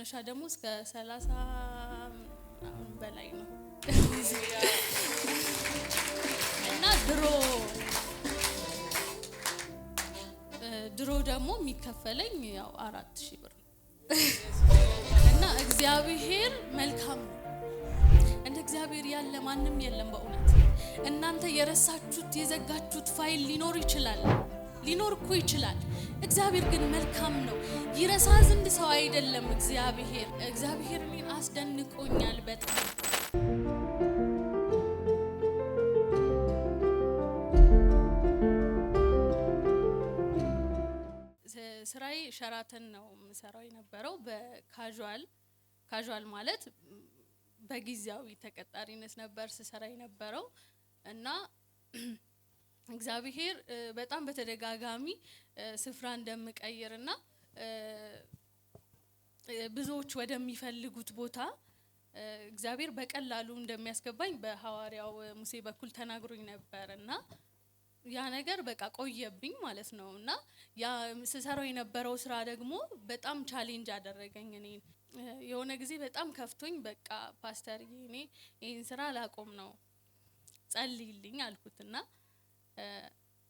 መነሻ ደግሞ እስከ 30 አሁን በላይ ነው እና ድሮ ደግሞ የሚከፈለኝ ያው 4000 ብር እና እግዚአብሔር መልካም ነው። እንደ እግዚአብሔር ያለ ማንም የለም በእውነት። እናንተ የረሳችሁት የዘጋችሁት ፋይል ሊኖር እኮ ይችላል። እግዚአብሔር ግን መልካም ነው። ይረሳ ዘንድ ሰው አይደለም። እግዚአብሔር እኔን አስደንቆኛል በጣም። ስራዬ ሸራተን ነው የምሰራው የነበረው በካዥዋል ማለት በጊዜያዊ ተቀጣሪነት ነበር ስሰራ የነበረው እና እግዚአብሔር በጣም በተደጋጋሚ ስፍራ እንደምቀይርና ብዙዎች ወደሚፈልጉት ቦታ እግዚአብሔር በቀላሉ እንደሚያስገባኝ በሐዋርያው ሙሴ በኩል ተናግሮኝ ነበርና ያ ነገር በቃ ቆየብኝ ማለት ነው። እና ያ ስሰራው የነበረው ስራ ደግሞ በጣም ቻሌንጅ አደረገኝ። እኔ የሆነ ጊዜ በጣም ከፍቶኝ በቃ ፓስተር እኔ ይሄን ስራ ላቆም ነው ጸልይልኝ አልኩትና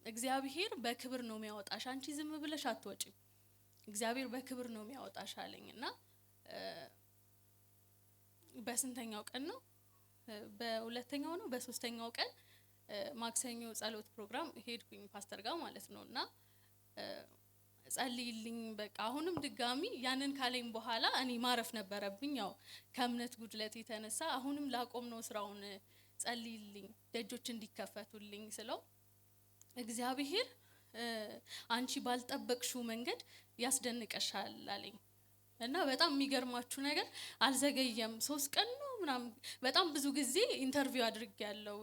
እግዚአብሔር በክብር ነው የሚያወጣሽ፣ አንቺ ዝም ብለሽ አትወጪም፣ እግዚአብሔር በክብር ነው የሚያወጣሽ አለኝና በስንተኛው ቀን ነው በሁለተኛው ነው በሶስተኛው ቀን ማክሰኞ ጸሎት ፕሮግራም ሄድኩኝ ፓስተር ጋር ማለት ነውና ጸልይልኝ በቃ አሁንም ድጋሚ ያንን ካለኝ በኋላ እኔ ማረፍ ነበረብኝ። ያው ከእምነት ጉድለት የተነሳ አሁንም ላቆም ነው ስራውን፣ ጸልይልኝ ደጆች እንዲከፈቱልኝ ስለው እግዚአብሔር አንቺ ባልጠበቅሽው መንገድ ያስደንቀሻል አለኝ እና በጣም የሚገርማችሁ ነገር አልዘገየም። 3 ቀን ነው ምናምን በጣም ብዙ ጊዜ ኢንተርቪው አድርጌያለሁ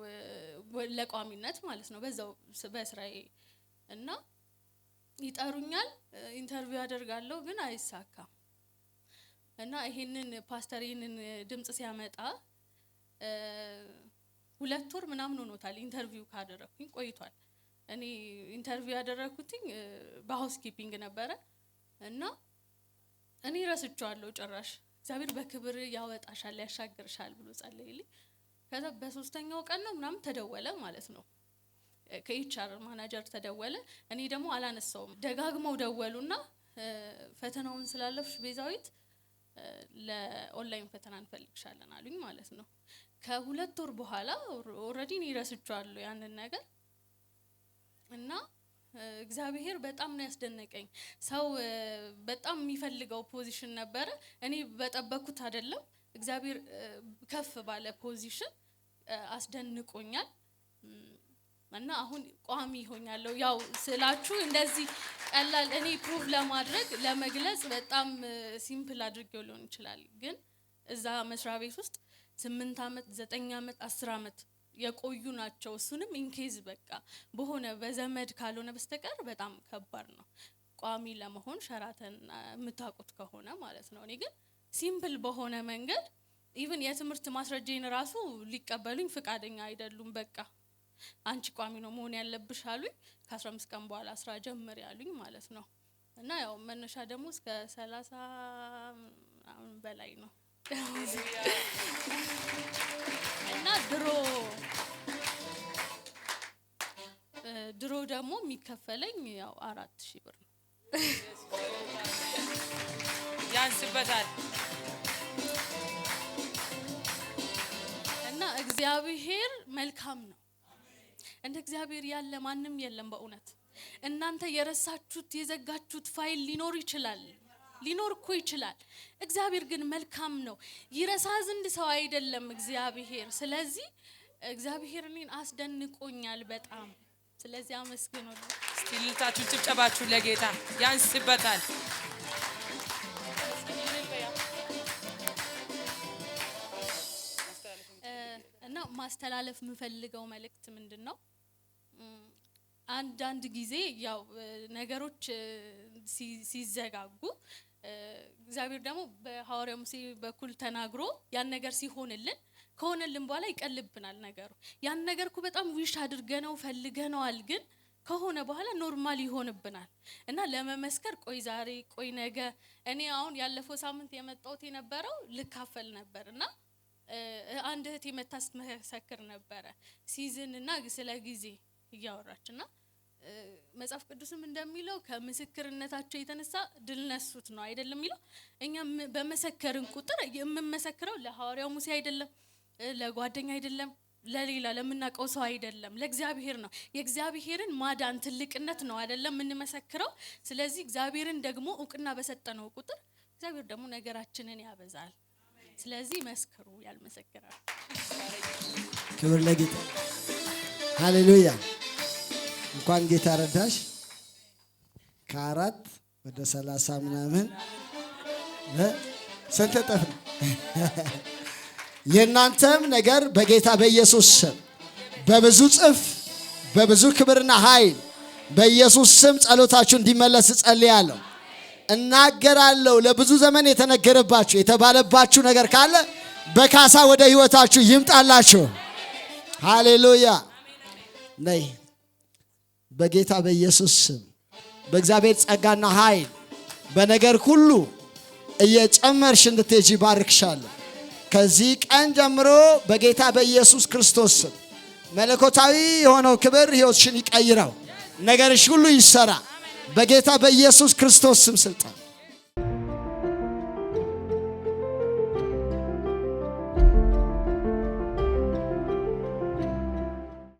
ለቋሚነት ማለት ነው በዛው በስራዬ እና ይጠሩኛል ኢንተርቪው አደርጋለሁ ግን አይሳካም። እና ይሄንን ፓስተር ይሄንን ድምጽ ሲያመጣ 2 ወር ምናምን ሆኖታል ኢንተርቪው ካደረኩኝ ቆይቷል። እኔ ኢንተርቪው ያደረኩትኝ በሃውስ ኪፒንግ ነበረ እና እኔ ረስቼዋለሁ ጭራሽ። እግዚአብሔር በክብር ያወጣሻል ያሻግርሻል ብሎ ጸለይልኝ። ከዛ በሶስተኛው ቀን ነው ምናምን ተደወለ ማለት ነው ከኤችአር ማናጀር ተደወለ። እኔ ደግሞ አላነሳውም። ደጋግመው ደወሉና ፈተናውን ስላለፍሽ ቤዛዊት ለኦንላይን ፈተና እንፈልግሻለን አሉኝ ማለት ነው። ከ2 ወር በኋላ ኦሬዲ እኔ ረስቼዋለሁ ያንን ነገር እና እግዚአብሔር በጣም ነው ያስደነቀኝ። ሰው በጣም የሚፈልገው ፖዚሽን ነበረ፣ እኔ በጠበኩት አይደለም። እግዚአብሔር ከፍ ባለ ፖዚሽን አስደንቆኛል እና አሁን ቋሚ ሆኛለሁ። ያው ስላችሁ እንደዚህ ቀላል እኔ ፕሩቭ ለማድረግ ለመግለጽ በጣም ሲምፕል አድርጌው ሊሆን ይችላል፣ ግን እዛ መስሪያ ቤት ውስጥ 8 አመት 9 አመት 10 አመት የቆዩ ናቸው። እሱንም ኢንኬዝ በቃ በሆነ በዘመድ ካልሆነ በስተቀር በጣም ከባድ ነው ቋሚ ለመሆን ሸራተን የምታውቁት ከሆነ ማለት ነው። እኔ ግን ሲምፕል በሆነ መንገድ ኢቭን የትምህርት ማስረጃዬን ራሱ ሊቀበሉኝ ፍቃደኛ አይደሉም። በቃ አንቺ ቋሚ ነው መሆን ያለብሽ አሉኝ። ከ15 ቀን በኋላ ስራ ጀምር ያሉኝ ማለት ነው። እና ያው መነሻ ደግሞ እስከ 30 አሁን በላይ ነው እና ድሮ ደግሞ የሚከፈለኝ ያው 4000 ብር ነው። ያንስበታል እና እግዚአብሔር መልካም ነው። እንደ እግዚአብሔር ያለ ማንም የለም በእውነት። እናንተ የረሳችሁት የዘጋችሁት ፋይል ሊኖር እኮ ይችላል። እግዚአብሔር ግን መልካም ነው። ይረሳ ዘንድ ሰው አይደለም እግዚአብሔር። ስለዚህ እግዚአብሔር እኔን አስደንቆኛል በጣም። ስለዚህ አመስግኑልኝ። እስቲ ልልታችሁ ጭብጨባችሁ ለጌታ ያንስበታል። እና ማስተላለፍ የምፈልገው መልእክት ምንድነው? አንዳንድ ጊዜ ያው ነገሮች ሲዘጋጉ እግዚአብሔር ደግሞ በሐዋርያው ሙሴ በኩል ተናግሮ ያን ነገር ከሆነልን በኋላ ይቀልብናል ነገሩ። ያን ነገር እኮ በጣም ዊሽ አድርገነው ፈልገነዋል፣ ግን ከሆነ በኋላ ኖርማል ይሆንብናል እና ለመመስከር ቆይ ዛሬ ቆይ ነገ እኔ አሁን ያለፈው ሳምንት የመጣሁት የነበረው ልካፈል ነበርና አንድ እህት የመታስመሰክር ነበረ ሲዝን እና ስለ ጊዜ እያወራችና መጽሐፍ ቅዱስም እንደሚለው ከምስክርነታቸው የተነሳ ድል ነሱት ነው አይደለም የሚለው እኛ በመሰከርን ቁጥር የምንመሰክረው ለሐዋርያው ሙሴ አይደለም ለጓደኛ አይደለም ለሌላ ለምናቀው ሰው አይደለም ለእግዚአብሔር ነው የእግዚአብሔርን ማዳን ትልቅነት ነው አይደለም የምንመሰክረው ስለዚህ እግዚአብሔርን ደግሞ ዕውቅና በሰጠነው ቁጥር እግዚአብሔር ደግሞ ነገራችንን ያበዛል ስለዚህ መስክሩ ያልመሰከራል ክብር ለጌታ ሃሌሉያ እንኳን ጌታ ረዳሽ ከ4 ወደ 30 ምናምን ስንት እጥፍ የእናንተም ነገር በጌታ በኢየሱስ ስም በብዙ ጽፍ በብዙ ክብርና ኃይል በኢየሱስ ስም ጸሎታችሁ እንዲመለስ ጸልያለሁ እናገራለሁ ለብዙ ዘመን የተነገረባችሁ የተባለባችሁ ነገር ካለ በካሳ ወደ ህይወታችሁ ይምጣላችሁ ሃሌሉያ ነይ በጌታ በኢየሱስ ስም በእግዚአብሔር ጸጋና ኃይል በነገር ሁሉ እየጨመርሽ እንድትሄጂ ባርክሻለሁ ከዚህ ቀን ጀምሮ በጌታ በኢየሱስ ክርስቶስ ስም መለኮታዊ የሆነው ክብር ህይወትሽን ይቀይራው ነገርሽ ሁሉ ይሰራ በጌታ በኢየሱስ ክርስቶስ ስም ስልጣን